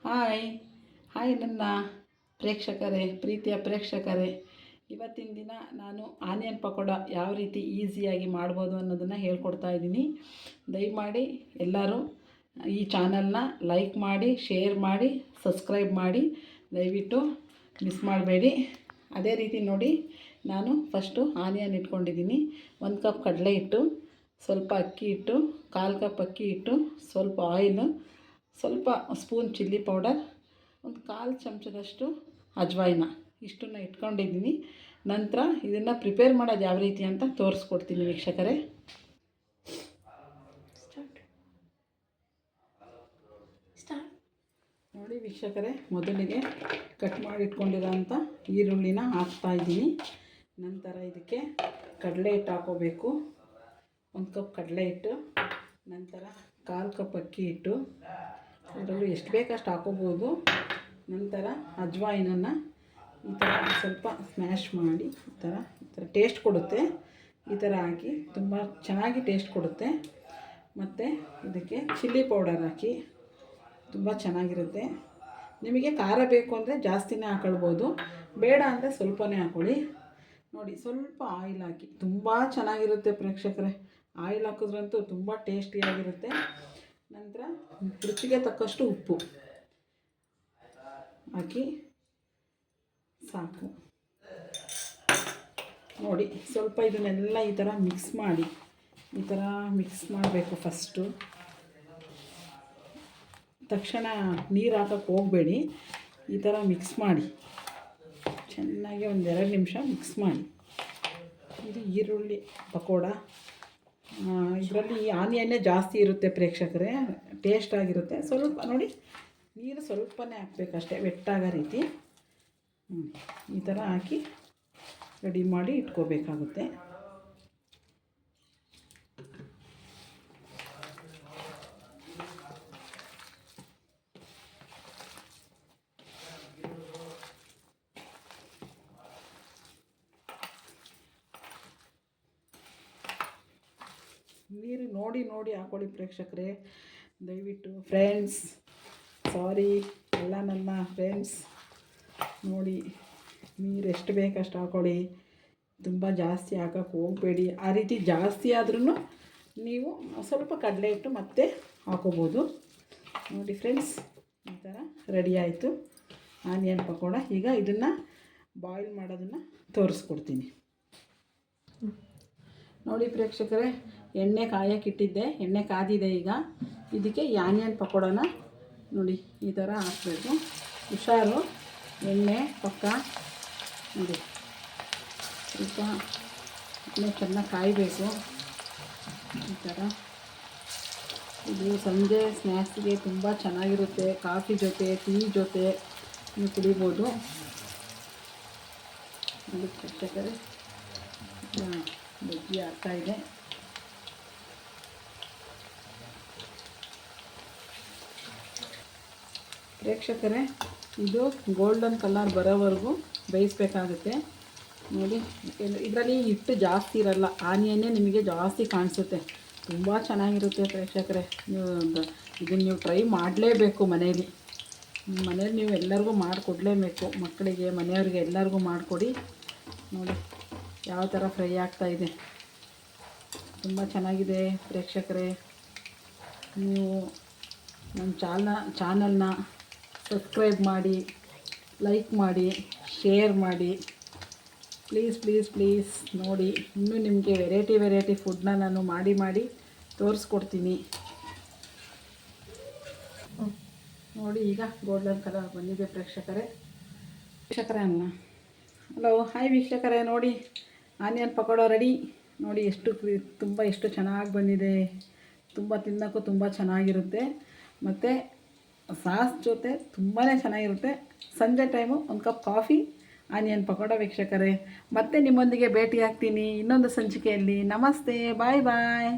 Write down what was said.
Hi hi ನನ್ನ ಪ್ರೇಕ್ಷಕರೇ, ಪ್ರೀತಿಯ ಪ್ರೇಕ್ಷಕರೇ. ಇವತ್ತಿನ ದಿನ ನಾನು ಆನಿಯನ್ ಪಕೋಡ ಯಾವ ರೀತಿ ಈಸಿಯಾಗಿ ಮಾಡ್ಬೋದು ಅನ್ನೋದನ್ನು ಹೇಳ್ಕೊಡ್ತಾ ಇದ್ದೀನಿ. ದಯಮಾಡಿ ಎಲ್ಲರೂ ಈ ಚಾನಲ್ನ ಲೈಕ್ ಮಾಡಿ, ಶೇರ್ ಮಾಡಿ, ಸಬ್ಸ್ಕ್ರೈಬ್ ಮಾಡಿ. ದಯವಿಟ್ಟು ಮಿಸ್ ಮಾಡಬೇಡಿ. ಅದೇ ರೀತಿ ನೋಡಿ, ನಾನು ಫಸ್ಟು ಆನಿಯನ್ ಇಟ್ಕೊಂಡಿದ್ದೀನಿ. 1 ಕಪ್ ಕಡಲೆ ಹಿಟ್ಟು, ಸ್ವಲ್ಪ ಅಕ್ಕಿ ಹಿಟ್ಟು, 1/4 ಕಪ್ ಅಕ್ಕಿ ಹಿಟ್ಟು, ಸ್ವಲ್ಪ ಆಯಿಲು, ಸ್ವಲ್ಪ ಸ್ಪೂನ್ ಚಿಲ್ಲಿ ಪೌಡರ್, ಒಂದು 1/4 ಚಮಚದಷ್ಟು ಅಜ್ವಾಯಿನ, ಇಷ್ಟನ್ನು ಇಟ್ಕೊಂಡಿದ್ದೀನಿ. ನಂತರ ಇದನ್ನು ಪ್ರಿಪೇರ್ ಮಾಡೋದು ಯಾವ ರೀತಿ ಅಂತ ತೋರಿಸ್ಕೊಡ್ತೀನಿ ವೀಕ್ಷಕರೇ. ನೋಡಿ ವೀಕ್ಷಕರೇ, ಮೊದಲಿಗೆ ಕಟ್ ಮಾಡಿಟ್ಕೊಂಡಿರೋಂಥ ಈರುಳ್ಳಿನ ಹಾಕ್ತಾಯಿದ್ದೀನಿ. ನಂತರ ಇದಕ್ಕೆ ಕಡಲೆ ಹಿಟ್ಟು ಹಾಕೋಬೇಕು. 1 ಕಪ್ ಕಡಲೆ ಹಿಟ್ಟು, ನಂತರ 1/4 ಕಪ್ ಅಕ್ಕಿ ಹಿಟ್ಟು, ಅದರಲ್ಲಿ ಎಷ್ಟು ಬೇಕಷ್ಟು ಹಾಕೋಬೋದು. ನಂತರ ಅಜ್ವಾಯಿನನ್ನು ಈ ಥರ ಸ್ವಲ್ಪ ಸ್ಮ್ಯಾಶ್ ಮಾಡಿ ಈ ಥರ ಟೇಸ್ಟ್ ಕೊಡುತ್ತೆ. ಈ ಥರ ಹಾಕಿ ತುಂಬ ಚೆನ್ನಾಗಿ ಟೇಸ್ಟ್ ಕೊಡುತ್ತೆ. ಮತ್ತು ಇದಕ್ಕೆ ಚಿಲ್ಲಿ ಪೌಡರ್ ಹಾಕಿ ತುಂಬ ಚೆನ್ನಾಗಿರುತ್ತೆ. ನಿಮಗೆ ಖಾರ ಬೇಕು ಅಂದರೆ ಜಾಸ್ತಿನೇ ಹಾಕೊಳ್ಬೋದು, ಬೇಡ ಅಂದರೆ ಸ್ವಲ್ಪನೇ ಹಾಕ್ಕೊಳ್ಳಿ. ನೋಡಿ, ಸ್ವಲ್ಪ ಆಯಿಲ್ ಹಾಕಿ ತುಂಬ ಚೆನ್ನಾಗಿರುತ್ತೆ ಪ್ರೇಕ್ಷಕರೇ. ಆಯಿಲ್ ಹಾಕಿದ್ರಂತೂ ತುಂಬ ಟೇಸ್ಟಿಯಾಗಿರುತ್ತೆ. ನಂತರ ರುಚಿಗೆ ತಕ್ಕಷ್ಟು ಉಪ್ಪು ಹಾಕಿ ಸಾಕು. ನೋಡಿ, ಸ್ವಲ್ಪ ಇದನ್ನೆಲ್ಲ ಈ ಥರ ಮಿಕ್ಸ್ ಮಾಡಿ, ಈ ಥರ ಮಿಕ್ಸ್ ಮಾಡಬೇಕು. ಫಸ್ಟು ತಕ್ಷಣ ನೀರು ಹಾಕೋಕ್ಕೆ ಹೋಗಬೇಡಿ. ಈ ಥರ ಮಿಕ್ಸ್ ಮಾಡಿ ಚೆನ್ನಾಗಿ 1-2 ನಿಮಿಷ ಮಿಕ್ಸ್ ಮಾಡಿ. ಇದು ಈರುಳ್ಳಿ ಪಕೋಡ. ಇದರಲ್ಲಿ ಆನಿಯನ್ನೇ ಜಾಸ್ತಿ ಇರುತ್ತೆ ಪ್ರೇಕ್ಷಕರೇ, ಟೇಸ್ಟ್ ಆಗಿರುತ್ತೆ. ಸ್ವಲ್ಪ ನೋಡಿ, ನೀರು ಸ್ವಲ್ಪನೇ ಹಾಕಬೇಕಷ್ಟೇ, ವೆಟ್ಟಾಗೋ ರೀತಿ. ಈ ಥರ ಹಾಕಿ ರೆಡಿ ಮಾಡಿ ಇಟ್ಕೋಬೇಕಾಗುತ್ತೆ. ನೀರು ನೋಡಿ ನೋಡಿ ಹಾಕ್ಕೊಳ್ಳಿ ಪ್ರೇಕ್ಷಕರೇ, ದಯವಿಟ್ಟು. ಫ್ರೆಂಡ್ಸ್, ಸಾರಿ ಎಲ್ಲ ನನ್ನ ಫ್ರೆಂಡ್ಸ್. ನೋಡಿ, ನೀರು ಎಷ್ಟು ಬೇಕಷ್ಟು ಹಾಕ್ಕೊಳ್ಳಿ, ತುಂಬ ಜಾಸ್ತಿ ಹಾಕೋಕ್ಕೆ ಹೋಗಬೇಡಿ. ಆ ರೀತಿ ಜಾಸ್ತಿ ಆದ್ರೂ ನೀವು ಸ್ವಲ್ಪ ಕಡಲೆ ಹಿಟ್ಟು ಮತ್ತೆ ಹಾಕೋಬೋದು. ನೋಡಿ ಫ್ರೆಂಡ್ಸ್, ಈ ಥರ ರೆಡಿ ಆಯಿತು ಆನಿಯನ್ ಪಕೋಡ. ಈಗ ಇದನ್ನು ಬಾಯ್ಲ್ ಮಾಡೋದನ್ನು ತೋರಿಸ್ಕೊಡ್ತೀನಿ. ನೋಡಿ ಪ್ರೇಕ್ಷಕರೇ, ಎಣ್ಣೆ ಕಾಯಕ್ಕಿಟ್ಟಿದ್ದೆ, ಎಣ್ಣೆ ಕಾದಿದೆ. ಈಗ ಇದಕ್ಕೆ ಈ ಆನಿಯನ್ ಪಕೋಡನ ನೋಡಿ ಈ ಥರ ಹಾಕಬೇಕು. ಹುಷಾರು, ಎಣ್ಣೆ ಪಕ್ಕ ನೋಡಿ, ಸ್ವಲ್ಪ ಎಣ್ಣೆ ಚೆನ್ನಾಗಿ ಕಾಯಬೇಕು. ಈ ಥರ ಇದು ಸಂಜೆ ಸ್ನ್ಯಾಕ್ಸ್ಗೆ ತುಂಬ ಚೆನ್ನಾಗಿರುತ್ತೆ. ಕಾಫಿ ಜೊತೆ, ಟೀ ಜೊತೆ ನೀವು ಕುಡಿಬೋದು. ನೋಡಿ ಪ್ರೇಕ್ಷಕರೇ, ಬಜ್ಜಿ ಆಗ್ತಾಯಿದೆ. ಪ್ರೇಕ್ಷಕರೇ, ಇದು ಗೋಲ್ಡನ್ ಕಲರ್ ಬರೋವರೆಗೂ ಬೇಯಿಸ್ಬೇಕಾಗುತ್ತೆ. ನೋಡಿ, ಇದರಲ್ಲಿ ಹಿಟ್ಟು ಜಾಸ್ತಿ ಇರಲ್ಲ, ಆನಿಯನ್ನೇ ನಿಮಗೆ ಜಾಸ್ತಿ ಕಾಣಿಸುತ್ತೆ. ತುಂಬ ಚೆನ್ನಾಗಿರುತ್ತೆ ಪ್ರೇಕ್ಷಕರೇ. ಇದನ್ನು ನೀವು ಟ್ರೈ ಮಾಡಲೇಬೇಕು ಮನೇಲಿ. ಮನೇಲಿ ನೀವು ಎಲ್ಲರಿಗೂ ಮಾಡಿಕೊಡ್ಲೇಬೇಕು, ಮಕ್ಕಳಿಗೆ, ಮನೆಯವ್ರಿಗೆ ಎಲ್ಲರಿಗೂ ಮಾಡಿಕೊಡಿ. ನೋಡಿ ಯಾವ ಥರ ಫ್ರೈ ಆಗ್ತಾಯಿದೆ, ತುಂಬ ಚೆನ್ನಾಗಿದೆ ಪ್ರೇಕ್ಷಕರೇ. ನೀವು ನಮ್ಮ ಚಾನಲ್ನ ಸಬ್ಸ್ಕ್ರೈಬ್ ಮಾಡಿ, ಲೈಕ್ ಮಾಡಿ, ಶೇರ್ ಮಾಡಿ. Please please please. ನೋಡಿ, ಇನ್ನೂ ನಿಮಗೆ ವೆರೈಟಿ ಫುಡ್ನ ನಾನು ಮಾಡಿ ತೋರಿಸ್ಕೊಡ್ತೀನಿ. ನೋಡಿ, ಈಗ ಗೋಲ್ಡನ್ ಕಲರ್ ಬಂದಿದೆ ಪ್ರೇಕ್ಷಕರೇ. ಅಲ್ಲ, ಹಲೋ, ಹಾಯ್ ವೀಕ್ಷಕರೇ. ನೋಡಿ, ಆನಿಯನ್ ಪಕೋಡ ರೆಡಿ. ನೋಡಿ ಎಷ್ಟು ಚೆನ್ನಾಗಿ ಬಂದಿದೆ. ತುಂಬ ತಿನ್ನೋಕ್ಕೂ ತುಂಬ ಚೆನ್ನಾಗಿರುತ್ತೆ. ಮತ್ತು ಸಾಸ್ ಜೊತೆ ತುಂಬಾ ಚೆನ್ನಾಗಿರುತ್ತೆ. ಸಂಜೆ time 1 cup coffee, onion pakoda ವೀಕ್ಷಕರೇ. ಮತ್ತೆ ನಿಮ್ಮೊಂದಿಗೆ ಭೇಟಿ ಆಗ್ತೀನಿ ಇನ್ನೊಂದು ಸಂಚಿಕೆಯಲ್ಲಿ. ನಮಸ್ತೆ, ಬಾಯ್ ಬಾಯ್.